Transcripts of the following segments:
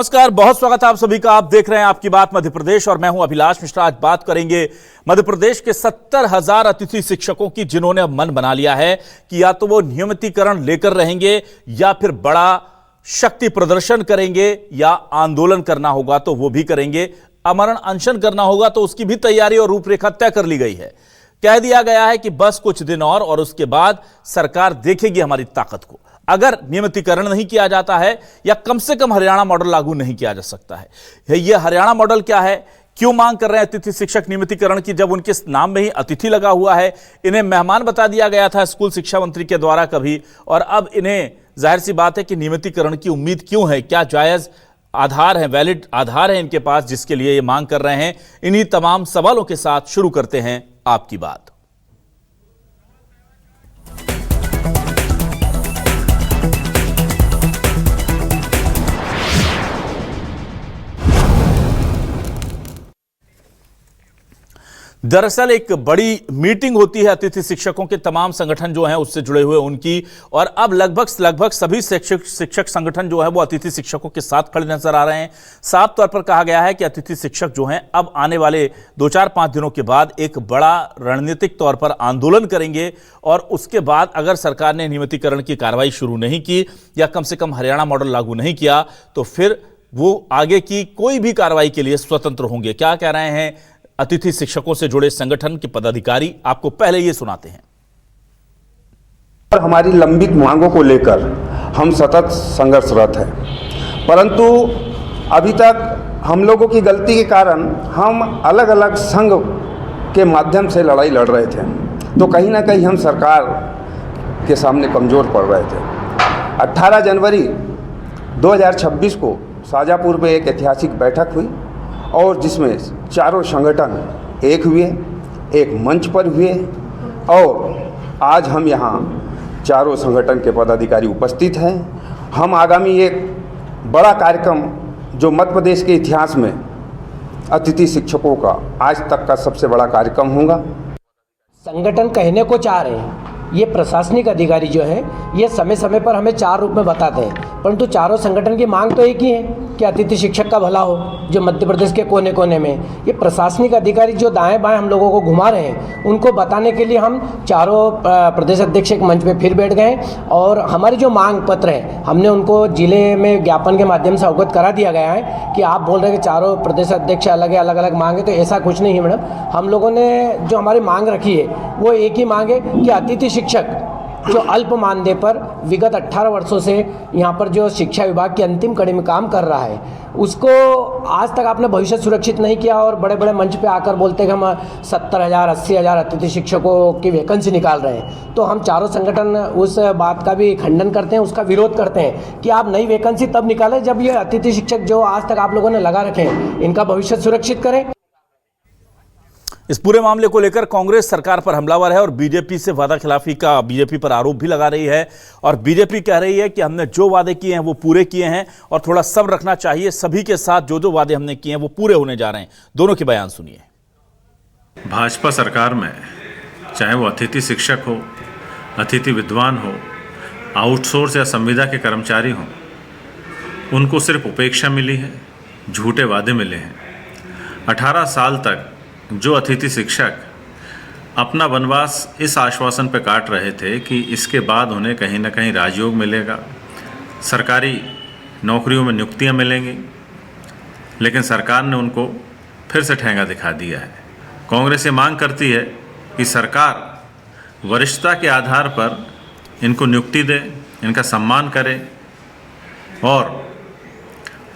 नमस्कार, बहुत स्वागत है आप सभी का। आप देख रहे हैं आपकी बात मध्य प्रदेश और मैं हूं अभिलाष मिश्रा। आज बात करेंगे मध्य प्रदेश के 70,000 अतिथि शिक्षकों की, जिन्होंने अब मन बना लिया है कि या तो वो नियमितीकरण लेकर रहेंगे या फिर बड़ा शक्ति प्रदर्शन करेंगे, या आंदोलन करना होगा तो वो भी करेंगे, आमरण अनशन करना होगा तो उसकी भी तैयारी और रूपरेखा तय कर ली गई है। कह दिया गया है कि बस कुछ दिन और उसके बाद सरकार देखेगी हमारी ताकत को। अगर नियमितीकरण नहीं किया जाता है या कम से कम हरियाणा मॉडल लागू नहीं किया जा सकता है। यह हरियाणा मॉडल क्या है, क्यों मांग कर रहे हैं अतिथि शिक्षक नियमितीकरण की, जब उनके नाम में ही अतिथि लगा हुआ है। इन्हें मेहमान बता दिया गया था स्कूल शिक्षा मंत्री के द्वारा कभी, और अब इन्हें जाहिर सी बात है कि नियमितीकरण की उम्मीद क्यों है, क्या जायज आधार है, वैलिड आधार है इनके पास जिसके लिए ये मांग कर रहे हैं। इन्हीं तमाम सवालों के साथ शुरू करते हैं आपकी बात। दरअसल एक बड़ी मीटिंग होती है अतिथि शिक्षकों के, तमाम संगठन जो हैं उससे जुड़े हुए उनकी, और अब लगभग सभी शिक्षक संगठन जो है वो अतिथि शिक्षकों के साथ खड़े नजर आ रहे हैं। साफ तौर पर कहा गया है कि अतिथि शिक्षक जो हैं अब आने वाले 2-4-5 दिनों के बाद एक बड़ा रणनीतिक तौर पर आंदोलन करेंगे, और उसके बाद अगर सरकार ने नियमितीकरण की कार्रवाई शुरू नहीं की या कम से कम हरियाणा मॉडल लागू नहीं किया तो फिर वो आगे की कोई भी कार्रवाई के लिए स्वतंत्र होंगे। क्या कह रहे हैं अतिथि शिक्षकों से जुड़े संगठन के पदाधिकारी, आपको पहले ये सुनाते हैं। हमारी लंबित मांगों को लेकर हम सतत संघर्षरत हैं, परंतु अभी तक हम लोगों की गलती के कारण हम अलग अलग संघ के माध्यम से लड़ाई लड़ रहे थे, तो कहीं ना कहीं हम सरकार के सामने कमज़ोर पड़ रहे थे। 18 जनवरी 2026 को शाजापुर में एक ऐतिहासिक बैठक हुई, और जिसमें चारों संगठन एक हुए, एक मंच पर हुए, और आज हम यहाँ चारों संगठन के पदाधिकारी उपस्थित हैं। हम आगामी एक बड़ा कार्यक्रम जो मध्य प्रदेश के इतिहास में अतिथि शिक्षकों का आज तक का सबसे बड़ा कार्यक्रम होगा। संगठन कहने को चाह रहे हैं, ये प्रशासनिक अधिकारी जो है ये समय समय पर हमें 4 रूप में बताते हैं, परंतु चारों संगठन की मांग तो एक ही है कि अतिथि शिक्षक का भला हो, जो मध्य प्रदेश के कोने कोने में। ये प्रशासनिक अधिकारी जो दाएं बाएं हम लोगों को घुमा रहे हैं, उनको बताने के लिए हम चारों प्रदेश अध्यक्ष एक मंच पे फिर बैठ गए, और हमारी जो मांग पत्र है हमने उनको जिले में ज्ञापन के माध्यम से अवगत करा दिया गया है कि आप बोल रहे हैं कि चारों प्रदेश अध्यक्ष अलग अलग मांग है, तो ऐसा कुछ नहीं है मैडम। हम लोगों ने जो हमारी मांग रखी है वो एक ही मांग है कि अतिथि शिक्षक जो अल्प मानदेय पर विगत 18 वर्षों से यहाँ पर जो शिक्षा विभाग की अंतिम कड़ी में काम कर रहा है, उसको आज तक आपने भविष्य सुरक्षित नहीं किया, और बड़े बड़े मंच पे आकर बोलते हैं कि हम 70,000 80,000 अतिथि शिक्षकों की वैकेंसी निकाल रहे हैं। तो हम चारों संगठन उस बात का भी खंडन करते हैं, उसका विरोध करते हैं कि आप नई वैकेंसी तब निकालें जब ये अतिथि शिक्षक जो आज तक आप लोगों ने लगा रखे हैं इनका भविष्य सुरक्षित करें। इस पूरे मामले को लेकर कांग्रेस सरकार पर हमलावर है और बीजेपी से वादा खिलाफी का बीजेपी पर आरोप भी लगा रही है, और बीजेपी कह रही है कि हमने जो वादे किए हैं वो पूरे किए हैं और थोड़ा सब्र रखना चाहिए, सभी के साथ जो वादे हमने किए हैं वो पूरे होने जा रहे हैं। दोनों के बयान सुनिए। भाजपा सरकार में चाहे वो अतिथि शिक्षक हो, अतिथि विद्वान हो, आउटसोर्स या संविदा के कर्मचारी हों, उनको सिर्फ उपेक्षा मिली है, झूठे वादे मिले हैं। 18 साल तक जो अतिथि शिक्षक अपना वनवास इस आश्वासन पर काट रहे थे कि इसके बाद उन्हें कहीं ना कहीं राजयोग मिलेगा, सरकारी नौकरियों में नियुक्तियां मिलेंगी, लेकिन सरकार ने उनको फिर से ठेंगा दिखा दिया है। कांग्रेस ये मांग करती है कि सरकार वरिष्ठता के आधार पर इनको नियुक्ति दे, इनका सम्मान करे, और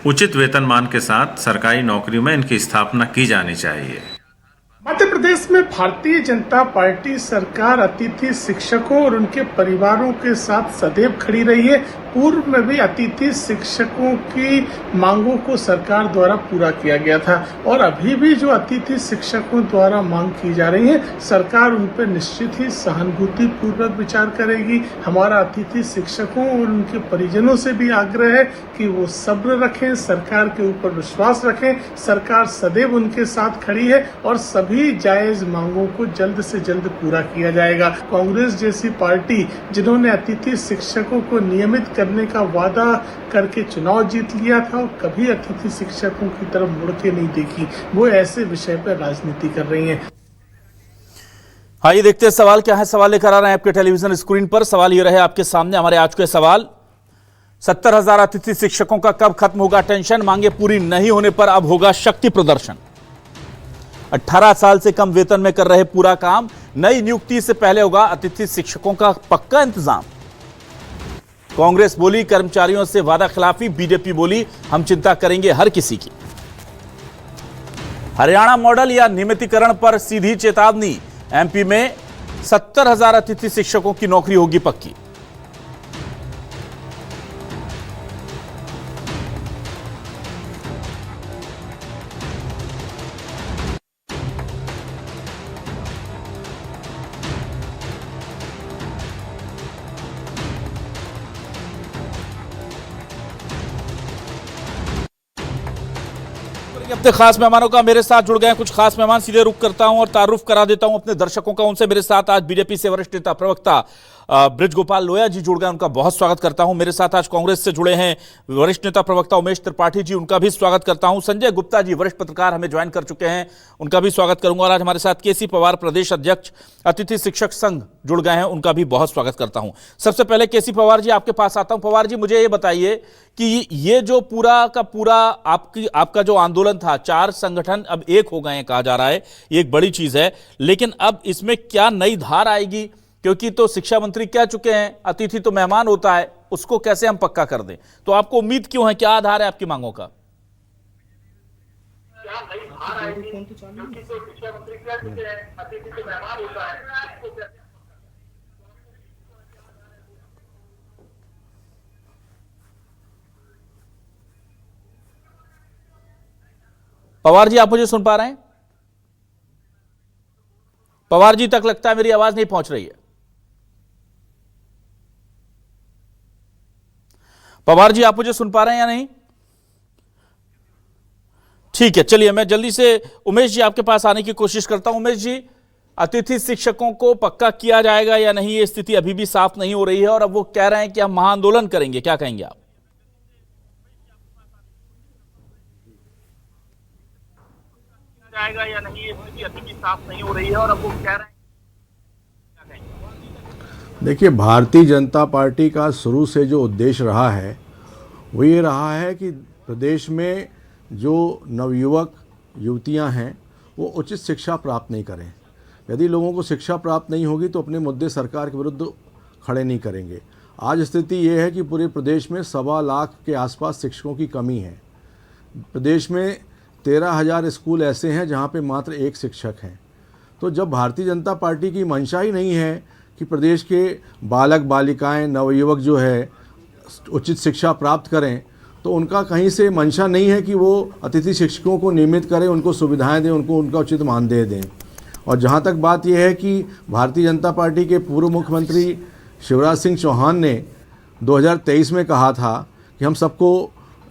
उचित वेतनमान के साथ सरकारी नौकरी में इनकी स्थापना की जानी चाहिए। मध्य प्रदेश में भारतीय जनता पार्टी सरकार अतिथि शिक्षकों और उनके परिवारों के साथ सदैव खड़ी रही है। पूर्व में भी अतिथि शिक्षकों की मांगों को सरकार द्वारा पूरा किया गया था, और अभी भी जो अतिथि शिक्षकों द्वारा मांग की जा रही है सरकार उन पर निश्चित ही सहानुभूति पूर्वक विचार करेगी। हमारा अतिथि शिक्षकों और उनके परिजनों से भी आग्रह है कि वो सब्र रखें, सरकार के ऊपर विश्वास रखें। सरकार सदैव उनके साथ खड़ी है, और सभी जायज मांगों को जल्द से जल्द पूरा किया जाएगा। कांग्रेस जैसी पार्टी जिन्होंने अतिथि शिक्षकों को नियमित करने का वादा करके चुनाव जीत लिया था और कभी अतिथि शिक्षकों की तरफ मुड़ के नहीं देखी, वो ऐसे विषय पर राजनीति कर रही है। आइए देखते हैं सवाल क्या है। सवाल लेकर आ रहे हैं आपके टेलीविजन स्क्रीन पर। सवाल ये रहे आपके सामने हमारे आज के सवाल। 70,000 अतिथि शिक्षकों का कब खत्म होगा टेंशन, मांगे पूरी नहीं होने पर अब होगा शक्ति प्रदर्शन। 18 साल से कम वेतन में कर रहे पूरा काम, नई नियुक्ति से पहले होगा अतिथि शिक्षकों का पक्का इंतजाम। कांग्रेस बोली कर्मचारियों से वादा खिलाफी, बीजेपी बोली हम चिंता करेंगे हर किसी की। हरियाणा मॉडल या नियमितीकरण पर सीधी चेतावनी, एमपी में 70,000 अतिथि शिक्षकों की नौकरी होगी पक्की। अपने खास मेहमानों का मेरे साथ जुड़ गए हैं कुछ खास मेहमान, सीधे रुक करता हूं और तारुफ करा देता हूं अपने दर्शकों का उनसे। मेरे साथ आज बीजेपी से वरिष्ठ नेता प्रवक्ता ब्रिज गोपाल लोया जी जुड़ गए, उनका बहुत स्वागत करता हूं। मेरे साथ आज कांग्रेस से जुड़े हैं वरिष्ठ नेता प्रवक्ता उमेश त्रिपाठी जी, उनका भी स्वागत करता हूं। संजय गुप्ता जी वरिष्ठ पत्रकार हमें ज्वाइन कर चुके हैं, उनका भी स्वागत करूंगा। और आज हमारे साथ केसी पवार प्रदेश अध्यक्ष अतिथि शिक्षक संघ जुड़ गए हैं, उनका भी बहुत स्वागत करता हूं। सबसे पहले केसी पवार जी आपके पास आता हूं। पवार जी मुझे ये बताइए कि ये जो पूरा का पूरा आपका जो आंदोलन था, 4 संगठन अब एक हो गए हैं कहा जा रहा है, ये एक बड़ी चीज है, लेकिन अब इसमें क्या नई धार आएगी? क्योंकि तो शिक्षा मंत्री कह चुके हैं अतिथि तो मेहमान होता है, उसको कैसे हम पक्का कर दें? तो आपको उम्मीद क्यों है, क्या आधार है आपकी मांगों का? पवार जी आप मुझे सुन पा रहे हैं? पवार जी तक लगता है मेरी आवाज नहीं पहुंच रही है। पवार जी आप मुझे सुन पा रहे हैं या नहीं? ठीक है, चलिए मैं जल्दी से उमेश जी आपके पास आने की कोशिश करता हूं। उमेश जी, अतिथि शिक्षकों को पक्का किया जाएगा या नहीं, ये स्थिति अभी भी साफ नहीं हो रही है और अब वो कह रहे हैं कि हम महाआंदोलन करेंगे, क्या कहेंगे आप? जाएगा या नहीं, ये स्थिति अभी भी साफ नहीं हो रही है और अब वो कह रहे हैं। देखिए, भारतीय जनता पार्टी का शुरू से जो उद्देश्य रहा है वो ये रहा है कि प्रदेश में जो नवयुवक युवतियां हैं वो उचित शिक्षा प्राप्त नहीं करें। यदि लोगों को शिक्षा प्राप्त नहीं होगी तो अपने मुद्दे सरकार के विरुद्ध खड़े नहीं करेंगे। आज स्थिति ये है कि पूरे प्रदेश में 1.25 लाख के आसपास शिक्षकों की कमी है। प्रदेश में 13,000 स्कूल ऐसे हैं जहाँ पे मात्र 1 शिक्षक हैं। तो जब भारतीय जनता पार्टी की मंशा ही नहीं है कि प्रदेश के बालक बालिकाएं नवयुवक जो है उचित शिक्षा प्राप्त करें, तो उनका कहीं से मंशा नहीं है कि वो अतिथि शिक्षकों को नियमित करें, उनको सुविधाएं दें, उनको उनका उचित मानदेय दें। और जहाँ तक बात यह है कि भारतीय जनता पार्टी के पूर्व मुख्यमंत्री शिवराज सिंह चौहान ने 2023 में कहा था कि हम सबको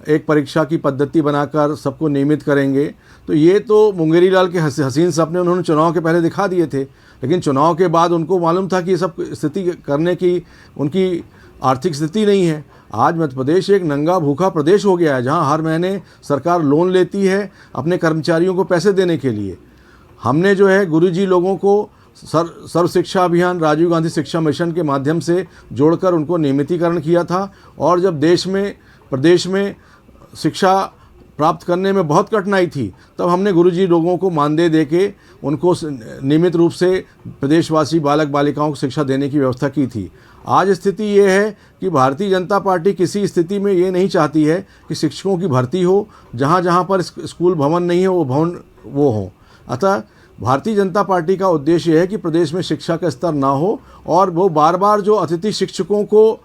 एक परीक्षा की पद्धति बनाकर सबको नियमित करेंगे, तो ये तो मुंगेरी लाल के हसीन सपने उन्होंने चुनाव के पहले दिखा दिए थे, लेकिन चुनाव के बाद उनको मालूम था कि ये सब स्थिति करने की उनकी आर्थिक स्थिति नहीं है। आज मध्य प्रदेश एक नंगा भूखा प्रदेश हो गया है, जहां हर महीने सरकार लोन लेती है अपने कर्मचारियों को पैसे देने के लिए। हमने जो है गुरुजी लोगों को सर्व शिक्षा अभियान, राजीव गांधी शिक्षा मिशन के माध्यम से जोड़कर उनको नियमितीकरण किया था। और जब प्रदेश में शिक्षा प्राप्त करने में बहुत कठिनाई थी, तब हमने गुरुजी लोगों को मानदेय देके उनको नियमित रूप से प्रदेशवासी बालक बालिकाओं को शिक्षा देने की व्यवस्था की थी। आज स्थिति ये है कि भारतीय जनता पार्टी किसी स्थिति में ये नहीं चाहती है कि शिक्षकों की भर्ती हो, जहाँ जहाँ पर स्कूल भवन नहीं है वो भवन वो हो। अतः भारतीय जनता पार्टी का उद्देश्य है कि प्रदेश में शिक्षा का स्तर ना हो, और वो बार बार जो अतिथि शिक्षकों को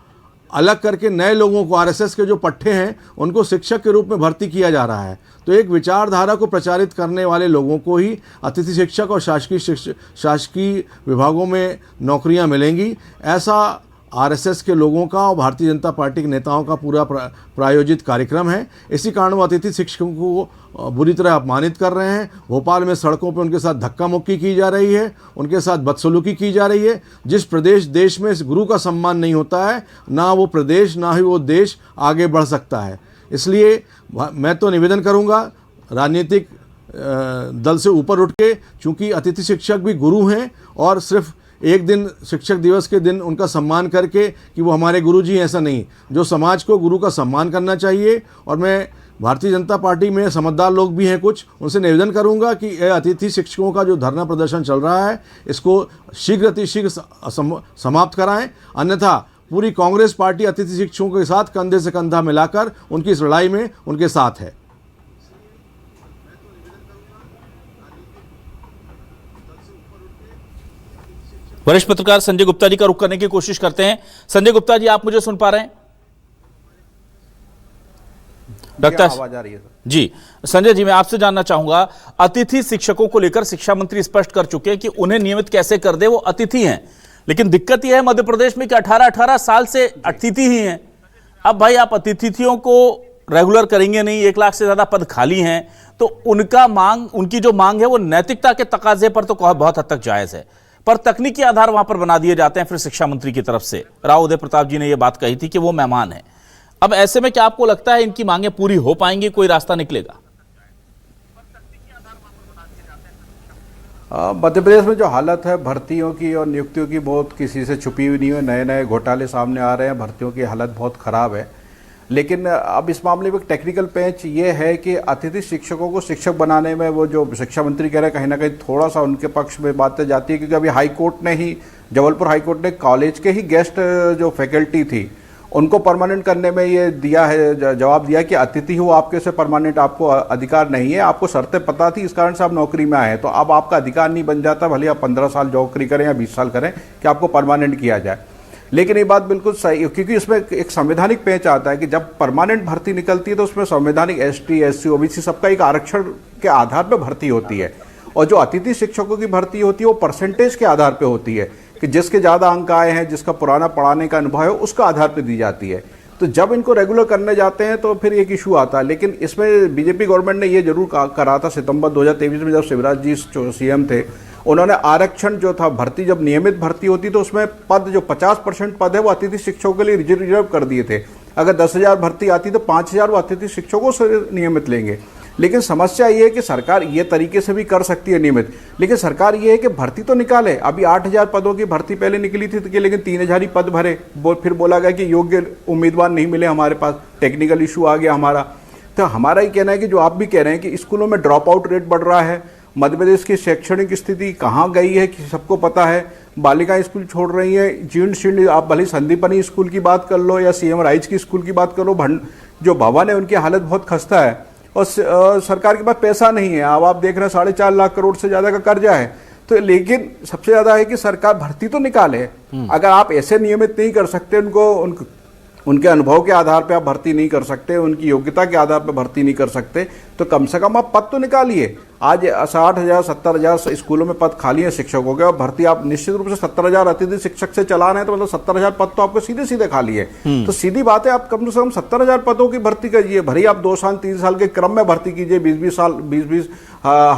अलग करके नए लोगों को, आरएसएस के जो पट्टे हैं उनको शिक्षक के रूप में भर्ती किया जा रहा है। तो एक विचारधारा को प्रचारित करने वाले लोगों को ही अतिथि शिक्षक और शासकीय विभागों में नौकरियां मिलेंगी, ऐसा आरएसएस के लोगों का और भारतीय जनता पार्टी के नेताओं का पूरा प्रायोजित कार्यक्रम है। इसी कारण वो अतिथि शिक्षकों को बुरी तरह अपमानित कर रहे हैं। भोपाल में सड़कों पर उनके साथ धक्का मुक्की की जा रही है, उनके साथ बदसलूकी की जा रही है। जिस देश में इस गुरु का सम्मान नहीं होता है, ना वो प्रदेश ना ही वो देश आगे बढ़ सकता है। इसलिए मैं तो निवेदन करूँगा राजनीतिक दल से ऊपर उठ के, चूँकि अतिथि शिक्षक भी गुरु हैं और सिर्फ एक दिन शिक्षक दिवस के दिन उनका सम्मान करके कि वो हमारे गुरुजी हैं, ऐसा नहीं। जो समाज को गुरु का सम्मान करना चाहिए। और मैं भारतीय जनता पार्टी में समझदार लोग भी हैं कुछ, उनसे निवेदन करूंगा कि अतिथि शिक्षकों का जो धरना प्रदर्शन चल रहा है इसको शीघ्र अतिशीघ्र समाप्त कराएं, अन्यथा पूरी कांग्रेस पार्टी अतिथि शिक्षकों के साथ कंधे से कंधा मिलाकर उनकी इस लड़ाई में उनके साथ है। वरिष्ठ पत्रकार संजय गुप्ता जी का रुख करने की कोशिश करते हैं। संजय गुप्ता जी, आप मुझे सुन पा रहे हैं? डॉक्टर आवाज आ रही है जी। संजय जी, मैं आपसे जानना चाहूंगा, अतिथि शिक्षकों को लेकर शिक्षा मंत्री स्पष्ट कर चुके हैं कि उन्हें नियमित कैसे कर दे, वो अतिथि हैं। लेकिन दिक्कत यह है मध्य प्रदेश में कि 18-18 साल से अतिथि ही हैं। अब भाई आप अतिथियों को रेगुलर करेंगे नहीं, 1 लाख से ज्यादा पद खाली हैं, तो उनकी जो मांग है वो नैतिकता के तकाजे पर तो बहुत हद तक जायज है, पर तकनीकी आधार वहां पर बना दिए जाते हैं फिर शिक्षा मंत्री की तरफ से। राव उदय प्रताप जी ने यह बात कही थी कि वो मेहमान है। अब ऐसे में क्या आपको लगता है इनकी मांगें पूरी हो पाएंगी, कोई रास्ता निकलेगा? मध्य प्रदेश में जो हालत है भर्तियों की और नियुक्तियों की, बहुत किसी से छुपी हुई नहीं है। नए नए घोटाले सामने आ रहे हैं, भर्तियों की हालत बहुत ख़राब है। लेकिन अब इस मामले में एक टेक्निकल पेंच ये है कि अतिथि शिक्षकों को शिक्षक बनाने में वो जो शिक्षा मंत्री कह रहे हैं, कहीं ना कहीं थोड़ा सा उनके पक्ष में बातें जाती है, क्योंकि अभी हाई कोर्ट ने ही, जबलपुर हाई कोर्ट ने कॉलेज के ही गेस्ट जो फैकल्टी थी उनको परमानेंट करने में ये दिया है, जवाब दिया कि अतिथि हो आपके से परमानेंट आपको अधिकार नहीं है। आपको शर्तें पता थी, इस कारण से आप नौकरी में आए, तो अब आपका अधिकार नहीं बन जाता, भले आप 15 साल नौकरी करें या 20 साल करें, कि आपको परमानेंट किया जाए। लेकिन ये बात बिल्कुल सही, क्योंकि इसमें एक संवैधानिक पेंच आता है कि जब परमानेंट भर्ती निकलती है तो उसमें संवैधानिक ST SC OBC सबका एक आरक्षण के आधार पर भर्ती होती है, और जो अतिथि शिक्षकों की भर्ती होती है वो परसेंटेज के आधार पर होती है कि जिसके ज़्यादा अंक आए हैं, जिसका पुराना पढ़ाने का अनुभव है, उसका आधार पर दी जाती है। तो जब इनको रेगुलर करने जाते हैं तो फिर एक इशू आता है। लेकिन इसमें बीजेपी गवर्नमेंट ने ये जरूर करा था सितंबर 2023 में, जब शिवराज जी CM थे, उन्होंने आरक्षण जो था, भर्ती जब नियमित भर्ती होती तो उसमें पद जो 50% पद है वो अतिथि शिक्षकों के लिए रिजर्व कर दिए थे। अगर 10,000 भर्ती आती तो 5,000 वो अतिथि शिक्षकों से नियमित लेंगे। लेकिन समस्या ये है कि सरकार ये तरीके से भी कर सकती है नियमित, लेकिन सरकार ये है कि भर्ती तो निकाले। अभी 8,000 पदों की भर्ती पहले निकली थी, लेकिन 3,000 ही पद भरे। फिर बोला गया कि योग्य उम्मीदवार नहीं मिले, हमारे पास टेक्निकल इशू आ गया हमारा। तो हमारा ही कहना है कि जो आप भी कह रहे हैं कि स्कूलों में ड्रॉप आउट रेट बढ़ रहा है, मध्य प्रदेश की शैक्षणिक स्थिति कहाँ गई है कि सबको पता है। बालिकाएं स्कूल छोड़ रही हैं, जीर्ण शीर्ण, आप भले संदीपनी स्कूल की बात कर लो या CM राइज की स्कूल की बात कर लो, जो भवन है उनकी हालत बहुत खस्ता है, और सरकार के पास पैसा नहीं है। अब आप देख रहे हैं 4.5 लाख करोड़ से ज़्यादा का कर्जा है। तो लेकिन सबसे ज़्यादा है कि सरकार भर्ती तो निकाले। अगर आप ऐसे नियमित नहीं कर सकते, उनके अनुभव के आधार पे आप भर्ती नहीं कर सकते, उनकी योग्यता के आधार पे भर्ती नहीं कर सकते, तो कम से कम आप पद तो निकालिए। आज 60,000 70,000 स्कूलों में पद खाली है शिक्षकों के, और भर्ती आप निश्चित रूप से 70,000 अतिथि शिक्षक से चला रहे हैं, तो मतलब 70,000 पद तो आपको सीधे सीधे खाली है। तो सीधी बात है, आप कम से कम 70,000 पदों की भर्ती करिए। भरी आप 2 साल 3 साल के क्रम में भर्ती कीजिए, 20-20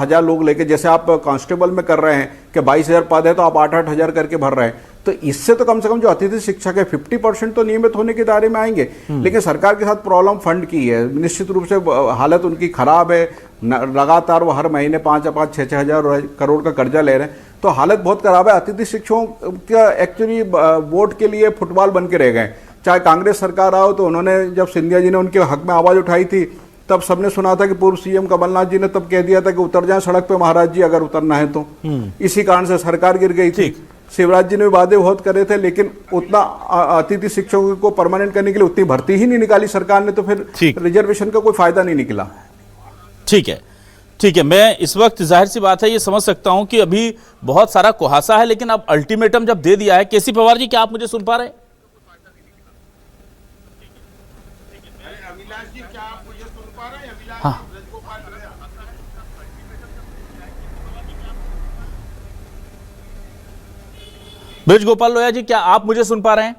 हजार लोग लेके, जैसे आप कांस्टेबल में कर रहे हैं कि 22,000 पद है तो आप 8-8 हजार करके भर रहे हैं। तो इससे तो कम से कम जो अतिथि शिक्षक है 50% तो नियमित होने के दायरे में आएंगे। लेकिन सरकार के साथ प्रॉब्लम फंड की है, निश्चित रूप से हालत उनकी खराब है। लगातार वो हर महीने 5-5, 6-6 हजार करोड़ का कर्जा ले रहे हैं, तो हालत बहुत खराब है। अतिथि शिक्षकों का एक्चुअली वोट के लिए फुटबॉल बन के रह गए। चाहे कांग्रेस सरकार आओ, तो उन्होंने जब सिंधिया जी ने उनके हक में आवाज उठाई थी, तब सबने सुना था कि पूर्व CM कमलनाथ जी ने तब कह दिया था कि उतर जाएं सड़क पे महाराज जी, अगर उतरना है तो। इसी कारण से सरकार गिर गई थी। शिवराज जी ने वादे बहुत करे थे, लेकिन उतना अतिथि शिक्षकों को परमानेंट करने के लिए उतनी भर्ती ही नहीं निकाली सरकार ने, तो फिर रिजर्वेशन का कोई फायदा नहीं निकला। ठीक है, मैं इस वक्त जाहिर सी बात है ये समझ सकता हूं कि अभी बहुत सारा कुहासा है, लेकिन अब अल्टीमेटम जब दे दिया है। केसी पवार जी, क्या आप मुझे सुन पा रहे हैं? हाँ, ब्रज गोपाल लोया जी, क्या आप मुझे सुन पा रहे हैं?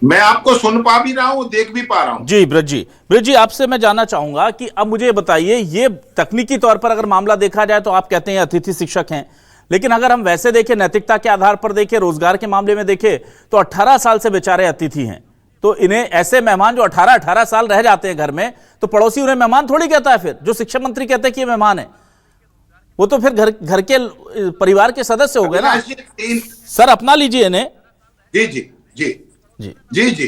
मैं आपको सुन पा भी रहा हूं, देख भी पा रहा हूं। जी ब्रज जी आपसे मैं जानना चाहूंगा कि अब मुझे बताइए, ये तकनीकी तौर पर अगर मामला देखा जाए तो आप कहते हैं अतिथि शिक्षक हैं, लेकिन अगर हम वैसे देखें, नैतिकता के आधार पर देखें, रोजगार के मामले में देखें, तो 18 साल से बेचारे अतिथि हैं। तो इन्हें ऐसे मेहमान जो 18 साल रह जाते हैं घर में, तो पड़ोसी उन्हें मेहमान थोड़ी कहता है। फिर जो शिक्षा मंत्री कहते हैं कि ये मेहमान है, वो तो फिर घर के परिवार के सदस्य हो गए ना। सर अपना लीजिए इन्हें। जी जी जी जी जी जी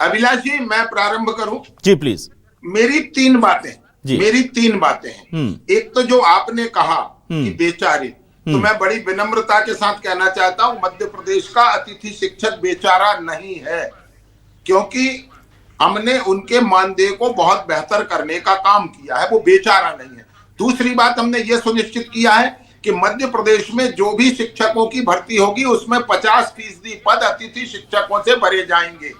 अभिलाष जी, मैं प्रारंभ करूं? जी प्लीज। मेरी तीन बातें हैं। एक तो जो आपने कहा कि बेचारे, तो मैं बड़ी विनम्रता के साथ कहना चाहता हूं, मध्य प्रदेश का अतिथि शिक्षक बेचारा नहीं है, क्योंकि हमने उनके मानदेय को बहुत बेहतर करने का काम किया है, वो बेचारा नहीं है। दूसरी बात, हमने ये सुनिश्चित किया है कि मध्य प्रदेश में जो भी शिक्षकों की भर्ती होगी उसमें 50% पद अतिथि शिक्षकों से भरे जाएंगे।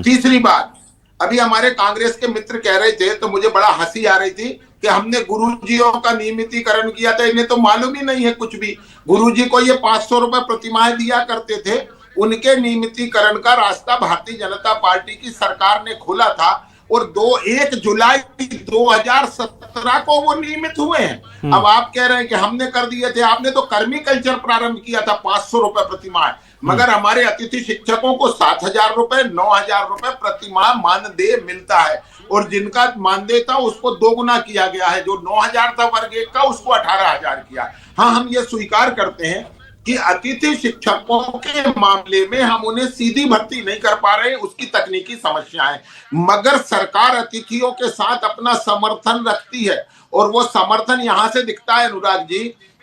तीसरी बात, अभी हमारे कांग्रेस के मित्र कह रहे थे तो मुझे बड़ा हंसी आ रही थी कि हमने गुरुजियों का नियमितीकरण किया था। इन्हें तो मालूम ही नहीं है कुछ भी। गुरुजी को ये 500 रुपए प्रतिमाह दिया करते थे। उनके नियमितीकरण का रास्ता भारतीय जनता पार्टी की सरकार ने खोला था और 1 जुलाई 2017 को वो नियमित हुए हैं। अब आप कह रहे हैं कि हमने कर दिए थे। आपने तो कर्मी कल्चर प्रारंभ किया था 500 रुपए प्रतिमाह, मगर हमारे अतिथि शिक्षकों को 7,000 रुपए 9,000 रुपए प्रतिमाह मानदेय मिलता है, और जिनका मानदेय था उसको 2 गुना किया गया है। जो 9,000 था वर्ग 1 का, उसको 18,000 किया। हाँ, हम ये स्वीकार करते हैं कि अतिथि शिक्षकों के मामले में हम उन्हें सीधी भर्ती नहीं कर पा रहे, उसकी तकनीकी समस्याएं, मगर सरकार अतिथियों के साथ अपना समर्थन रखती है, और वो समर्थन यहां से दिखता है अनुराग जी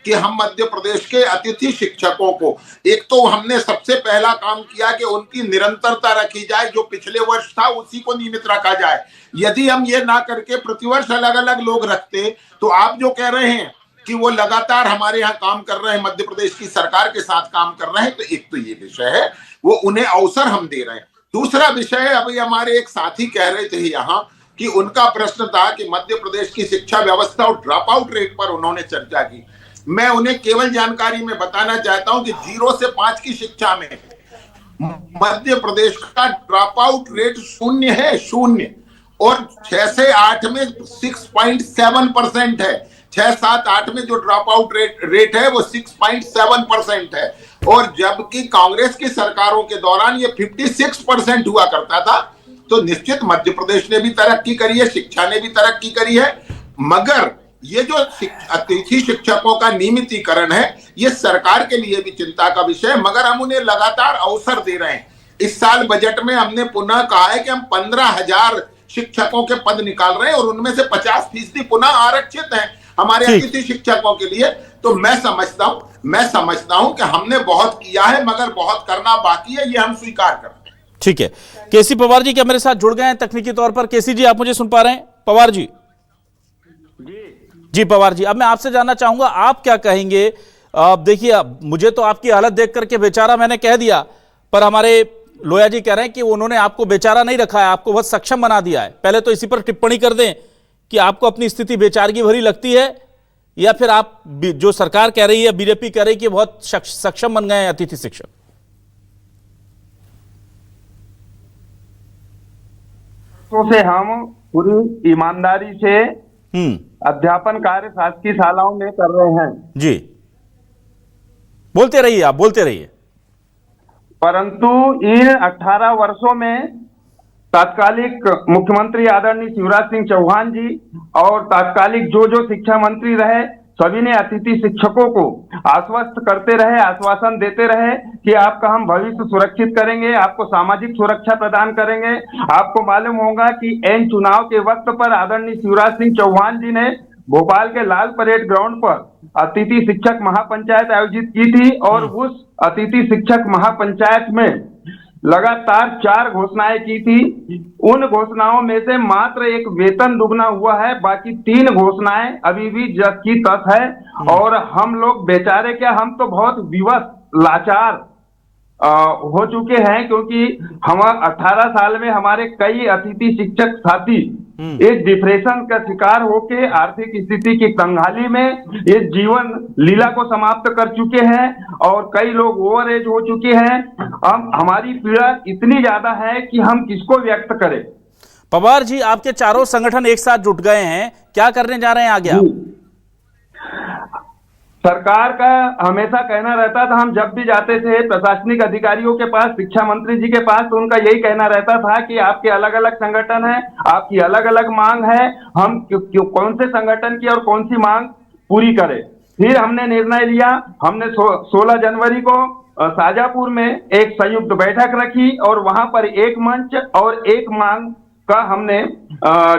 कि हम मध्य प्रदेश के अतिथि शिक्षकों को, एक तो हमने सबसे पहला काम किया कि उनकी निरंतरता रखी जाए। जो पिछले वर्ष था उसी को नियमित रखा जाए। यदि हम ये ना करके प्रतिवर्ष अलग अलग लोग रखते, तो आप जो कह रहे हैं कि वो लगातार हमारे यहाँ काम कर रहे हैं, मध्य प्रदेश की सरकार के साथ काम कर रहे हैं, तो एक तो ये विषय है, वो उन्हें अवसर हम दे रहे हैं। दूसरा विषय है, अभी हमारे एक साथी कह रहे थे यहाँ कि उनका प्रश्न था कि मध्य प्रदेश की शिक्षा व्यवस्था और ड्रॉप आउट रेट पर उन्होंने चर्चा की। मैं उन्हें केवल जानकारी में बताना चाहता हूं कि 0 से 5 की शिक्षा में मध्य प्रदेश का ड्रॉप आउट रेट 0 है, 0, और 6 से 8 में 6.7% है। 6, 7, 8 में जो ड्रॉप आउट रेट है वो 6.7% है, और जबकि कांग्रेस की सरकारों के दौरान ये 56% हुआ करता था। तो निश्चित मध्य प्रदेश ने भी तरक्की करी है, शिक्षा ने भी तरक्की करी है, मगर ये जो अतिथि शिक्षकों का नियमितीकरण है, ये सरकार के लिए भी चिंता का विषय है, मगर हम उन्हें लगातार अवसर दे रहे हैं। इस साल बजट में हमने पुनः कहा है कि हम 15,000 शिक्षकों के पद निकाल रहे हैं, और उनमें से 50% पुनः आरक्षित हैं हमारे अतिथि शिक्षकों के लिए। तो मैं समझता हूं कि हमने बहुत किया है, मगर बहुत करना बाकी है, ये हम स्वीकार करते हैं। ठीक है, केसी पवार जी क्या मेरे साथ जुड़ गए हैं तकनीकी तौर पर? केसी जी, आप मुझे सुन पा रहे हैं? पवार जी जी पवार जी, अब मैं आपसे जानना चाहूंगा, आप क्या कहेंगे? देखिए, मुझे तो आपकी हालत देख करके बेचारा मैंने कह दिया, पर हमारे लोया जी कह रहे हैं कि उन्होंने आपको बेचारा नहीं रखा है, आपको बहुत सक्षम बना दिया है। पहले तो इसी पर टिप्पणी कर दें कि आपको अपनी स्थिति बेचारगी भरी लगती है, या फिर आप जो सरकार कह रही है, बीजेपी कह रही है कि बहुत सक्षम बन गए हैं अतिथि शिक्षक? तो से हम पूरी ईमानदारी से अध्यापन कार्य शासकीय शालाओं में कर रहे हैं। जी, बोलते रहिए, आप बोलते रहिए। परंतु इन 18 वर्षों में तात्कालिक मुख्यमंत्री आदरणीय शिवराज सिंह चौहान जी और तात्कालिक जो शिक्षा मंत्री रहे, सभी ने अतिथि शिक्षकों को आश्वस्त करते रहे, आश्वासन देते रहे कि आपका हम भविष्य सुरक्षित करेंगे, आपको सामाजिक सुरक्षा प्रदान करेंगे। आपको मालूम होगा कि एन चुनाव के वक्त पर आदरणीय शिवराज सिंह चौहान जी ने भोपाल के लाल परेड ग्राउंड पर अतिथि शिक्षक महापंचायत आयोजित की थी, और उस अतिथि शिक्षक महापंचायत में लगातार 4 घोषणाएं की थी। उन घोषणाओं में से मात्र एक वेतन दुगना हुआ है, बाकी 3 घोषणाएं अभी भी जस की तस है। और हम लोग बेचारे क्या, हम तो बहुत विवश लाचार हो चुके हैं, क्योंकि हम 18 साल में हमारे कई अतिथि शिक्षक साथी इस डिप्रेशन का शिकार होके आर्थिक स्थिति की कंगाली में इस जीवन लीला को समाप्त कर चुके हैं और कई लोग ओवर एज हो चुके हैं। हम हमारी पीड़ा इतनी ज्यादा है कि हम किसको व्यक्त करें। पवार जी, आपके चारों संगठन एक साथ जुट गए हैं, क्या करने जा रहे हैं आगे आप? सरकार का हमेशा कहना रहता था, हम जब भी जाते थे प्रशासनिक अधिकारियों के पास, शिक्षा मंत्री जी के पास, तो उनका यही कहना रहता था कि आपके अलग अलग संगठन हैं, आपकी अलग अलग मांग है, हम कौन से संगठन की और कौन सी मांग पूरी करें। फिर हमने निर्णय लिया, हमने 16 जनवरी को शाजापुर में एक संयुक्त बैठक रखी और वहां पर एक मंच और एक मांग का हमने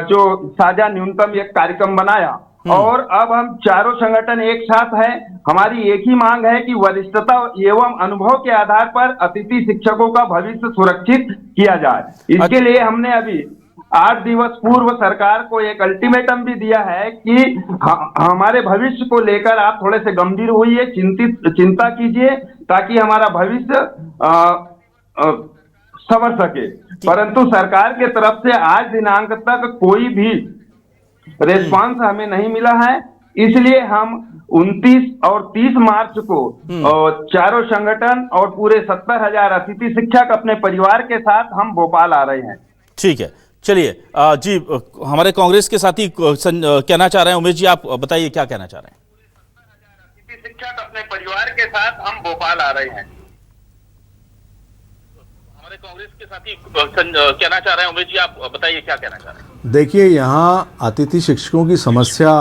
जो साझा न्यूनतम एक कार्यक्रम बनाया और अब हम चारों संगठन एक साथ हैं। हमारी एक ही मांग है कि वरिष्ठता एवं अनुभव के आधार पर अतिथि शिक्षकों का भविष्य सुरक्षित किया जाए। इसके लिए हमने अभी 8 दिवस पूर्व सरकार को एक अल्टीमेटम भी दिया है कि हमारे भविष्य को लेकर आप थोड़े से गंभीर होइए, चिंता कीजिए ताकि हमारा भविष्य संवर सके। परंतु सरकार के तरफ से आज दिनांक तक कोई भी रेस्पॉन्स हमें नहीं मिला है। इसलिए हम 29 और 30 मार्च को चारों संगठन और पूरे 70,000 अतिथि शिक्षक अपने परिवार के साथ हम भोपाल आ रहे हैं। ठीक है, चलिए जी, हमारे कांग्रेस के साथी कहना चाह रहे हैं। उमेश जी, आप बताइए क्या कहना चाह रहे हैं? 70,000 अतिथि शिक्षक अपने परिवार के साथ हम भोपाल आ रहे हैं। हमारे कांग्रेस के साथी कहना चाह रहे हैं। उमेश जी, आप बताइए क्या कहना चाह रहे हैं? देखिए, यहाँ अतिथि शिक्षकों की समस्या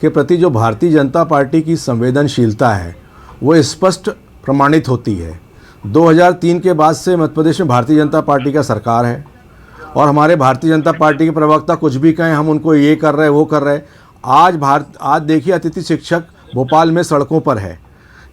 के प्रति जो भारतीय जनता पार्टी की संवेदनशीलता है वो स्पष्ट प्रमाणित होती है। 2003 के बाद से मध्य प्रदेश में भारतीय जनता पार्टी का सरकार है और हमारे भारतीय जनता पार्टी के प्रवक्ता कुछ भी कहें, हम उनको ये कर रहे हैं वो कर रहे हैं। आज देखिए, अतिथि शिक्षक भोपाल में सड़कों पर है।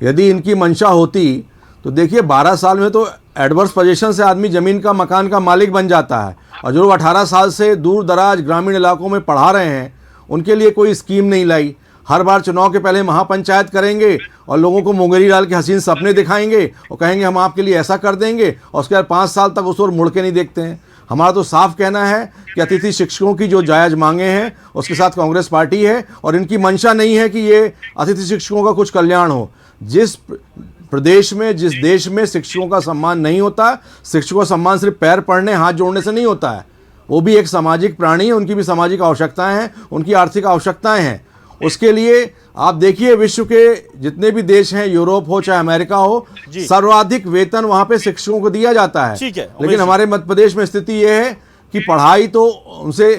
यदि इनकी मंशा होती तो देखिए 12 साल में तो एडवर्स पोजीशन से आदमी ज़मीन का मकान का मालिक बन जाता है। और जो लोग 18 साल से दूर दराज ग्रामीण इलाकों में पढ़ा रहे हैं उनके लिए कोई स्कीम नहीं लाई। हर बार चुनाव के पहले महापंचायत करेंगे और लोगों को मुंगेरी डाल के हसीन सपने दिखाएंगे और कहेंगे हम आपके लिए ऐसा कर देंगे और उसके बाद 5 साल तक उस ओर मुड़ के नहीं देखते हैं। हमारा तो साफ कहना है कि अतिथि शिक्षकों की जो जायज़ मांगे हैं उसके साथ कांग्रेस पार्टी है और इनकी मंशा नहीं है कि ये अतिथि शिक्षकों का कुछ कल्याण हो। जिस प्रदेश में, जिस देश में शिक्षकों का सम्मान नहीं होता, शिक्षकों का सम्मान सिर्फ पैर पड़ने हाथ जोड़ने से नहीं होता है। वो भी एक सामाजिक प्राणी है, उनकी भी सामाजिक आवश्यकताएं हैं, उनकी आर्थिक आवश्यकताएं हैं। उसके लिए आप देखिए विश्व के जितने भी देश हैं, यूरोप हो चाहे अमेरिका हो, सर्वाधिक वेतन वहां पे शिक्षकों को दिया जाता है। लेकिन हमारे मध्य प्रदेश में स्थिति ये है कि पढ़ाई तो उनसे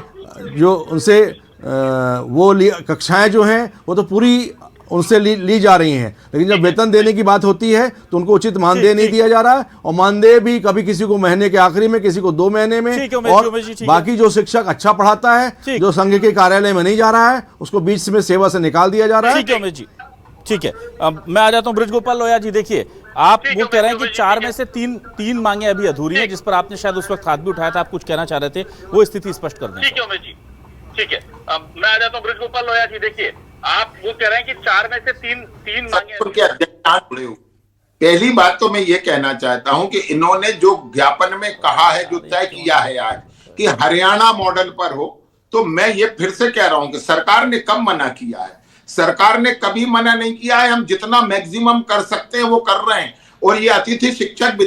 वो कक्षाएं जो हैं वो तो पूरी उनसे ली जा रही हैं, लेकिन जब वेतन देने की बात होती है तो उनको उचित मानदेय नहीं दिया जा रहा है। और मानदेय भी कभी किसी को महीने के आखिरी में, किसी को 2 महीने में, और बाकी जो शिक्षक अच्छा पढ़ाता है, जो संघ के कार्यालय में नहीं जा रहा है, उसको बीच में सेवा से निकाल दिया जा रहा है। ठीक है उमेश जी, ठीक है। मैं आ जाता हूँ ब्रज गोपाल लोया जी। देखिए, आप वो कह रहे हैं कि 4 में से तीन मांगे अभी अधूरी हैं, जिस पर आपने शायद उस वक्त हाथ भी उठाया था। आप कुछ कहना चाह रहे थे, वो स्थिति स्पष्ट कर दें। ठीक है उमेश जी, ठीक है। मैं आ जाता हूँ ब्रज गोपाल लोया जी। देखिए, आप वो कह रहे हैं कि 4 में से तीन मांगे। पहली बात तो मैं ये कहना चाहता हूं कि इन्होंने जो ज्ञापन में कहा है, जो तय किया है आज कि हरियाणा मॉडल पर हो, तो मैं ये फिर से कह रहा हूं कि सरकार ने कब मना किया है? सरकार ने कभी मना नहीं किया है। हम जितना मैक्सिमम कर सकते हैं वो कर रहे हैं। और ये अतिथि शिक्षक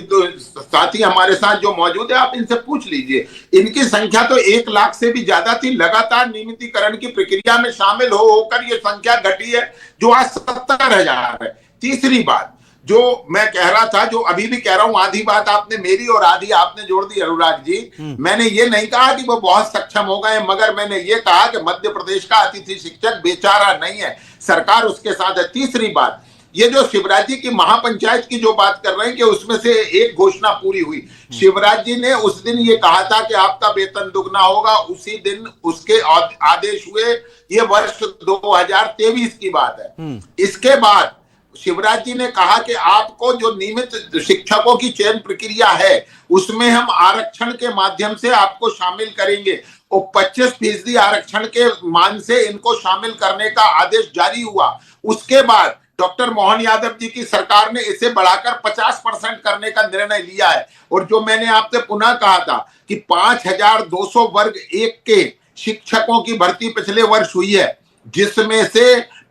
साथी हमारे साथ जो मौजूद है, आप इनसे पूछ लीजिए, इनकी संख्या तो 1 लाख से भी ज्यादा थी। लगातार नियमितीकरण की प्रक्रिया में शामिल होकर ये संख्या घटी है, जो आज 70,000 है। तीसरी बात जो मैं कह रहा था, जो अभी भी कह रहा हूं, आधी बात आपने मेरी और आधी आपने जोड़ दी अनुराग जी। मैंने ये नहीं कहा कि वो बहुत सक्षम हो गए, मगर मैंने ये कहा कि मध्य प्रदेश का अतिथि शिक्षक बेचारा नहीं है, सरकार उसके साथ है। तीसरी बात, ये जो शिवराज जी की महापंचायत की जो बात कर रहे हैं कि उसमें से एक घोषणा पूरी हुई। शिवराज जी ने उस दिन ये कहा था कि आपका वेतन दुगना होगा, उसी दिन उसके आदेश हुए। ये वर्ष 2023 की बात है। इसके बाद शिवराज जी ने कहा कि आपको जो नियमित शिक्षकों की चयन प्रक्रिया है उसमें हम आरक्षण के माध्यम से आपको शामिल करेंगे और 25% आरक्षण के मान से इनको शामिल करने का आदेश जारी हुआ। उसके बाद डॉक्टर मोहन यादव जी की सरकार ने इसे बढ़ाकर 50% करने का निर्णय लिया है। और जो मैंने आपसे पुनः कहा था कि 5,200 वर्ग 1 के शिक्षकों की भर्ती पिछले वर्ष हुई है, जिसमें से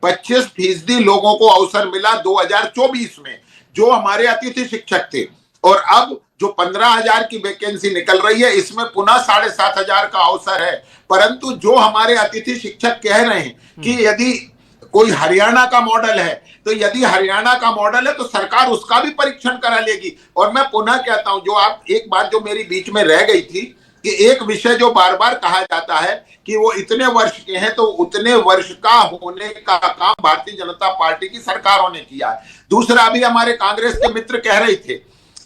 25% लोगों को अवसर मिला 2024 में, जो हमारे अतिथि शिक्षक थे। और अब जो 15,000 की वैकेंसी निकल रही है, इसमें पुनः 7,500 का अवसर है। परंतु जो हमारे अतिथि शिक्षक कह रहे हैं कि यदि कोई हरियाणा का मॉडल है, तो यदि हरियाणा का मॉडल है तो सरकार उसका भी परीक्षण करा लेगी। और मैं पुनः कहता हूं, जो आप एक बात जो मेरी बीच में रह गई थी कि एक विषय जो बार बार कहा जाता है कि वो इतने वर्ष के हैं, तो उतने वर्ष का होने का काम भारतीय जनता पार्टी की सरकारों ने किया है। दूसरा, अभी हमारे कांग्रेस के मित्र कह रहे थे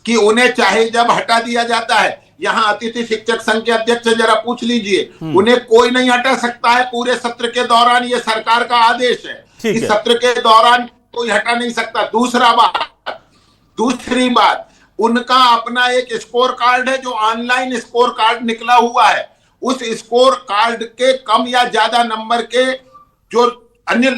कि उन्हें चाहे जब हटा दिया जाता है, यहाँ अतिथि शिक्षक संघ के अध्यक्ष से जरा पूछ लीजिए, उन्हें कोई नहीं हटा सकता है पूरे सत्र के दौरान। ये सरकार का आदेश है कि सत्र के दौरान कोई हटा नहीं सकता। दूसरी बात, उनका अपना एक स्कोर कार्ड है, जो ऑनलाइन स्कोर कार्ड निकला हुआ है। उस स्कोर कार्ड के कम या ज्यादा नंबर के जो अन्य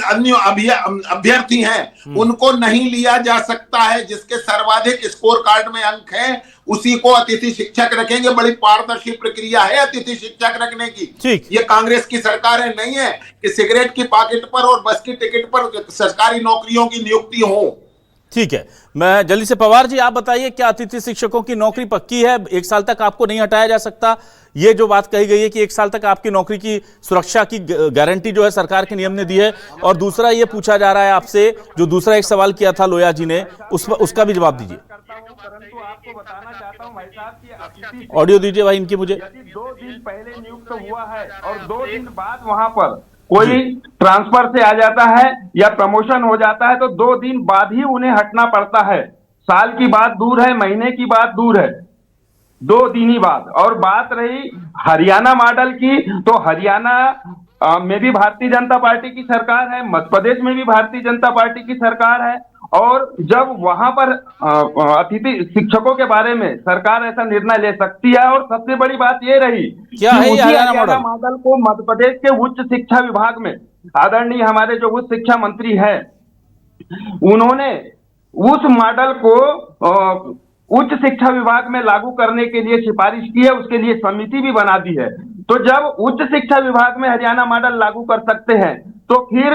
अभ्यर्थी हैं, उनको नहीं लिया जा सकता है। जिसके सर्वाधिक स्कोर कार्ड में अंक हैं, उसी को अतिथि शिक्षक रखेंगे। बड़ी पारदर्शी प्रक्रिया है अतिथि शिक्षक रखने की। ये कांग्रेस की सरकारें नहीं है कि सिगरेट की पॉकेट पर और बस की टिकट पर सरकारी नौकरियों की नियुक्ति हो। ठीक है, मैं जल्दी से, पवार जी आप बताइए, क्या अतिथि शिक्षकों की नौकरी पक्की है? 1 साल तक आपको नहीं हटाया जा सकता? ये जो बात कही गई है कि 1 साल तक आपकी नौकरी की सुरक्षा की गारंटी जो है सरकार के नियम ने दी है। और दूसरा ये पूछा जा रहा है आपसे, जो दूसरा एक सवाल किया था लोया जी ने, उसका भी जवाब दीजिए। परंतु आपको बताना चाहता हूं भाई साहब कि अतिथि ऑडियो दीजिए भाई इनकी मुझे। यदि 2 दिन पहले नियुक्त हुआ है और 2 दिन बाद वहां पर कोई ट्रांसफर से आ जाता है या प्रमोशन हो जाता है, तो 2 दिन बाद ही उन्हें हटना पड़ता है। साल की बात दूर है, महीने की बात दूर है, 2 दिन ही बाद। और बात रही हरियाणा मॉडल की, तो हरियाणा में भी भारतीय जनता पार्टी की सरकार है, मध्य प्रदेश में भी भारतीय जनता पार्टी की सरकार है। और जब वहां पर अतिथि शिक्षकों के बारे में सरकार ऐसा निर्णय ले सकती है। और सबसे बड़ी बात ये रही क्या है ये हरियाणा मॉडल को मध्य प्रदेश के उच्च शिक्षा विभाग में आदरणीय हमारे जो उच्च शिक्षा मंत्री है, उन्होंने उस मॉडल को उच्च शिक्षा विभाग में लागू करने के लिए सिफारिश की है, उसके लिए समिति भी बना दी है। तो जब उच्च शिक्षा विभाग में हरियाणा मॉडल लागू कर सकते हैं, तो फिर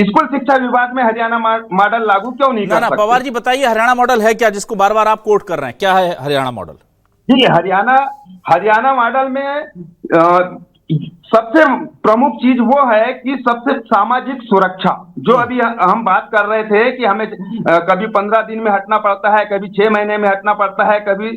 स्कूल शिक्षा विभाग में हरियाणा मॉडल लागू क्यों नहीं कर सकते? पवार जी बताइए, हरियाणा मॉडल है क्या, जिसको बार बार आप कोट कर रहे हैं? क्या है हरियाणा मॉडल? जी, हरियाणा मॉडल में सबसे प्रमुख चीज वो है कि सबसे सामाजिक सुरक्षा, जो अभी हम बात कर रहे थे कि हमें कभी 15 दिन में हटना पड़ता है, कभी 6 महीने में हटना पड़ता है, कभी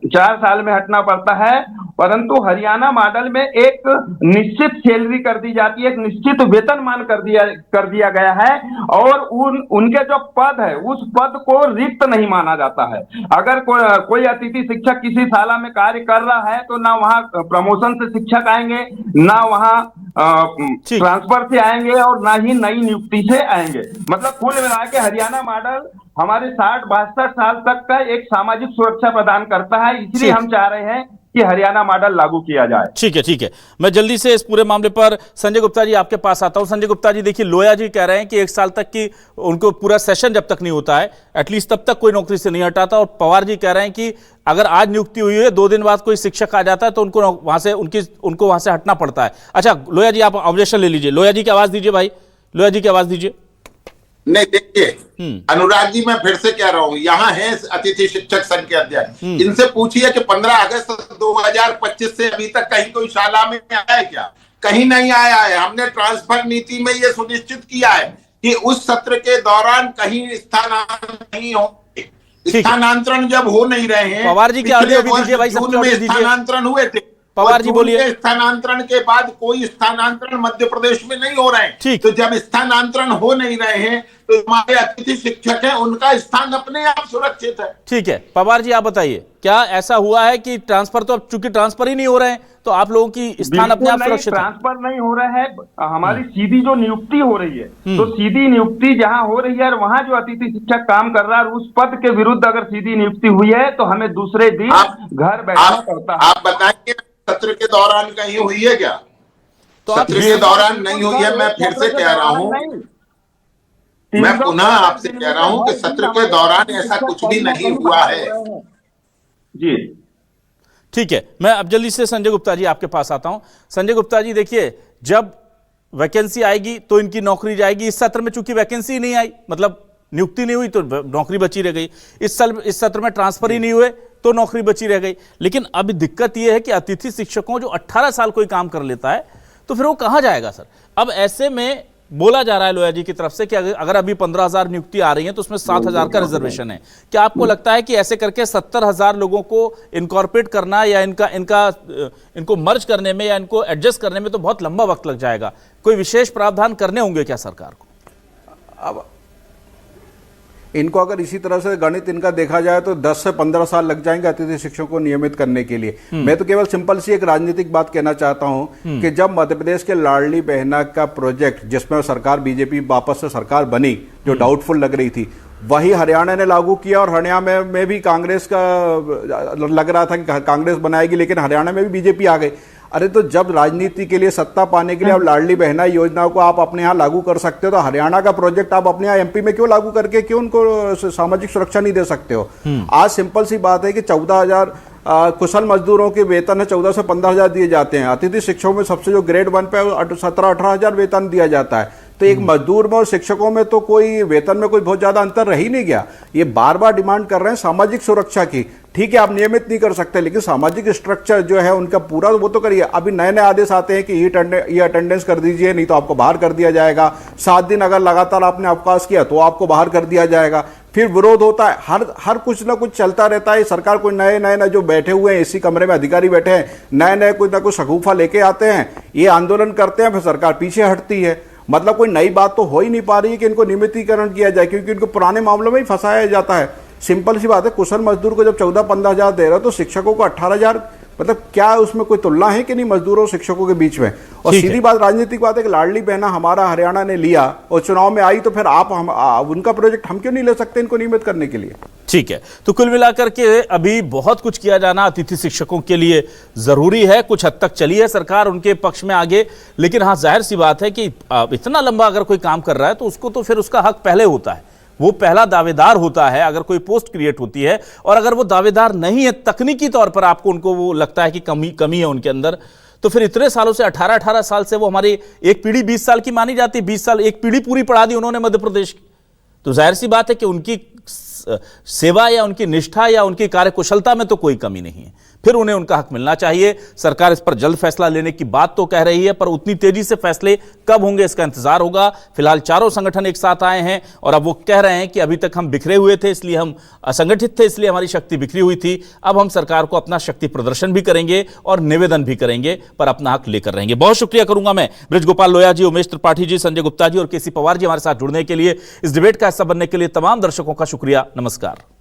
4 साल में हटना पड़ता है। परंतु हरियाणा मॉडल में एक निश्चित सैलरी कर दी जाती है, एक निश्चित वेतनमान कर दिया गया है। और उनके जो पद है, उस पद को रिक्त नहीं माना जाता है। अगर कोई अतिथि शिक्षक किसी शाला में कार्य कर रहा है, तो ना वहाँ प्रमोशन से शिक्षक आएंगे, ना वहाँ ट्रांसफर से आएंगे, और ना ही नई नियुक्ति से आएंगे। मतलब कुल मिला के हरियाणा मॉडल हमारे 60-62 साल तक का एक सामाजिक सुरक्षा प्रदान करता है। इसलिए हम चाह रहे हैं कि हरियाणा मॉडल लागू किया जाए। ठीक है, मैं जल्दी से इस पूरे मामले पर संजय गुप्ता जी आपके पास आता हूं। संजय गुप्ता जी, देखिए लोया जी कह रहे हैं कि 1 साल तक की उनको पूरा सेशन जब तक नहीं होता है, एटलीस्ट तब तक कोई नौकरी से नहीं हटाता। और पवार जी कह रहे हैं कि अगर आज नियुक्ति हुई है, 2 दिन बाद कोई शिक्षक आ जाता है, तो उनको वहां से हटना पड़ता है। अच्छा लोया जी, आप ऑब्जेक्शन ले लीजिए। लोया जी की आवाज दीजिए भाई, लोया जी की आवाज दीजिए। नहीं, देखिए अनुराग जी, मैं फिर से कह रहा हूं, यहाँ है अतिथि शिक्षक संघ के अध्यक्ष, इनसे पूछिए कि 15 अगस्त 2025 से अभी तक कहीं कोई शाला में आया है क्या? कहीं नहीं आया है। हमने ट्रांसफर नीति में ये सुनिश्चित किया है कि उस सत्र के दौरान कहीं स्थानांतरण नहीं हो। स्थानांतरण जब हो नहीं रहे हैं, पवार जी क्या स्थानांतरण हुए थे, पवार जी बोलिए। स्थानांतरण के बाद कोई स्थानांतरण मध्य प्रदेश में नहीं हो रहे हैं। तो जब स्थानांतरण हो नहीं रहे हैं, तो हमारे अतिथि शिक्षक हैं, उनका स्थान अपने आप सुरक्षित है। ठीक है, पवार जी आप बताइए, क्या ऐसा हुआ है कि ट्रांसफर, तो अब चूंकि ट्रांसफर ही नहीं हो रहे हैं, तो आप लोगों की स्थान अपने आप सुरक्षित है? ट्रांसफर नहीं हो रहा है, हमारी सीधी जो नियुक्ति हो रही है, तो सीधी नियुक्ति जहां हो रही है, वहां जो अतिथि शिक्षक काम कर रहा है, उस पद के विरुद्ध अगर सीधी नियुक्ति हुई है, तो हमें दूसरे दिन घर बैठना पड़ता है। आप बताएंगे सत्र के दौरान कहीं हुई है क्या? तो सत्र के दौरान नहीं हुई है। मैं फिर से कह रहा हूं, मैं पुनः आपसे कह रहा हूं कि सत्र के दौरान ऐसा कुछ भी नहीं हुआ है। जी ठीक है, मैं अब जल्दी से संजय गुप्ता जी आपके पास आता हूं। संजय गुप्ता जी, देखिए, जब वैकेंसी आएगी तो इनकी नौकरी जाएगी। इस सत्र में चूंकि वैकेंसी नहीं आई, मतलब नियुक्ति नहीं हुई, तो नौकरी बची रह गई। इस सत्र में ट्रांसफर ही नहीं हुए तो नौकरी बची रह गई। लेकिन अब दिक्कत यह है कि अतिथि शिक्षकों जो 18 साल कोई काम कर लेता है तो फिर वो कहां जाएगा सर? अब ऐसे में बोला जा रहा है लोया जी की तरफ से कि अगर अभी 15,000 नियुक्ति आ रही है तो उसमें 7,000 का रिजर्वेशन है। क्या आपको लगता है कि ऐसे करके 70,000 लोगों को इनकॉर्पोरेट करना या इनको मर्ज करने में या इनको एडजस्ट करने में तो बहुत लंबा वक्त लग जाएगा? कोई विशेष प्रावधान करने होंगे क्या सरकार को? अब इनको अगर इसी तरह से गणित इनका देखा जाए तो 10 से 15 साल लग जाएंगे अतिथि शिक्षकों को नियमित करने के लिए। मैं तो केवल सिंपल सी एक राजनीतिक बात कहना चाहता हूं कि जब मध्य प्रदेश के लाडली बहना का प्रोजेक्ट, जिसमें सरकार बीजेपी वापस से सरकार बनी, जो डाउटफुल लग रही थी, वही हरियाणा ने लागू किया। और हरियाणा में भी कांग्रेस का लग रहा था कि कांग्रेस बनाएगी, लेकिन हरियाणा में भी बीजेपी आ गई। अरे तो जब राजनीति के लिए, सत्ता पाने के लिए आप लाडली बहना योजना को आप अपने यहाँ लागू कर सकते हो, तो हरियाणा का प्रोजेक्ट आप अपने यहाँ एमपी में क्यों लागू करके क्यों उनको सामाजिक सुरक्षा नहीं दे सकते हो? आज सिंपल सी बात है कि 14,000 कुशल मजदूरों के वेतन है 14 से 15,000 दिए जाते हैं। अतिथि शिक्षकों में सबसे जो ग्रेड 1 पे 17-18,000 वेतन दिया जाता है। तो एक मजदूर में और शिक्षकों में तो कोई वेतन में कोई बहुत ज्यादा अंतर रह ही नहीं गया। ये बार बार डिमांड कर रहे हैं सामाजिक सुरक्षा की। ठीक है, आप नियमित नहीं कर सकते, लेकिन सामाजिक स्ट्रक्चर जो है उनका पूरा वो तो करिए। अभी नए नए आदेश आते हैं कि ये अटेंडेंस कर दीजिए, नहीं तो आपको बाहर कर दिया जाएगा। 7 दिन अगर लगातार आपने अवकाश किया तो आपको बाहर कर दिया जाएगा। फिर विरोध होता है, हर कुछ ना कुछ चलता रहता है। सरकार कोई नए जो बैठे हुए हैं इसी कमरे में अधिकारी बैठे हैं, नए कुछ ना कुछ शगुफा लेके आते हैं, ये आंदोलन करते हैं, फिर सरकार पीछे हटती है। मतलब कोई नई बात तो हो ही नहीं पा रही है कि इनको नियमितीकरण किया जाए, क्योंकि इनको पुराने मामलों में ही फंसाया जाता है। सिंपल सी बात है, कुशल मजदूर को जब 14-15 हजार दे रहे हो तो शिक्षकों को 18,000, मतलब क्या उसमें कोई तुलना है कि नहीं मजदूरों और शिक्षकों के बीच में? और सीधी बात, राजनीतिक बात है कि लाडली बहना हमारा हरियाणा ने लिया और चुनाव में आई, तो फिर उनका प्रोजेक्ट हम क्यों नहीं ले सकते इनको नियमित करने के लिए? ठीक है, तो कुल मिलाकर के अभी बहुत कुछ किया जाना अतिथि शिक्षकों के लिए जरूरी है। कुछ हद तक चली है सरकार उनके पक्ष में आगे, लेकिन हाँ, जाहिर सी बात है कि इतना लंबा अगर कोई काम कर रहा है तो उसको तो फिर उसका हक पहले होता है, वो पहला दावेदार होता है अगर कोई पोस्ट क्रिएट होती है। और अगर वो दावेदार नहीं है, तकनीकी तौर पर आपको उनको वो लगता है कि कमी है उनके अंदर, तो फिर इतने सालों से 18 साल से वो हमारी एक पीढ़ी 20 साल की मानी जाती है, 20 साल एक पीढ़ी पूरी पढ़ा दी उन्होंने मध्य प्रदेश की। तो जाहिर सी बात है कि उनकी सेवा या उनकी निष्ठा या उनकी कार्यकुशलता में तो कोई कमी नहीं है, फिर उन्हें उनका हक मिलना चाहिए। सरकार इस पर जल्द फैसला लेने की बात तो कह रही है, पर उतनी तेजी से फैसले कब होंगे इसका इंतजार होगा। फिलहाल चारों संगठन एक साथ आए हैं और अब वो कह रहे हैं कि अभी तक हम बिखरे हुए थे, इसलिए हम असंगठित थे, इसलिए हमारी शक्ति बिखरी हुई थी। अब हम सरकार को अपना शक्ति प्रदर्शन भी करेंगे और निवेदन भी करेंगे, पर अपना हक लेकर रहेंगे। बहुत शुक्रिया करूंगा मैं बृजगोपाल लोया जी, उमेश त्रिपाठी जी, संजय गुप्ता जी और केसी पवार जी हमारे साथ जुड़ने के लिए, इस डिबेट का हिस्सा बनने के लिए तमाम दर्शकों का शुक्रिया। नमस्कार।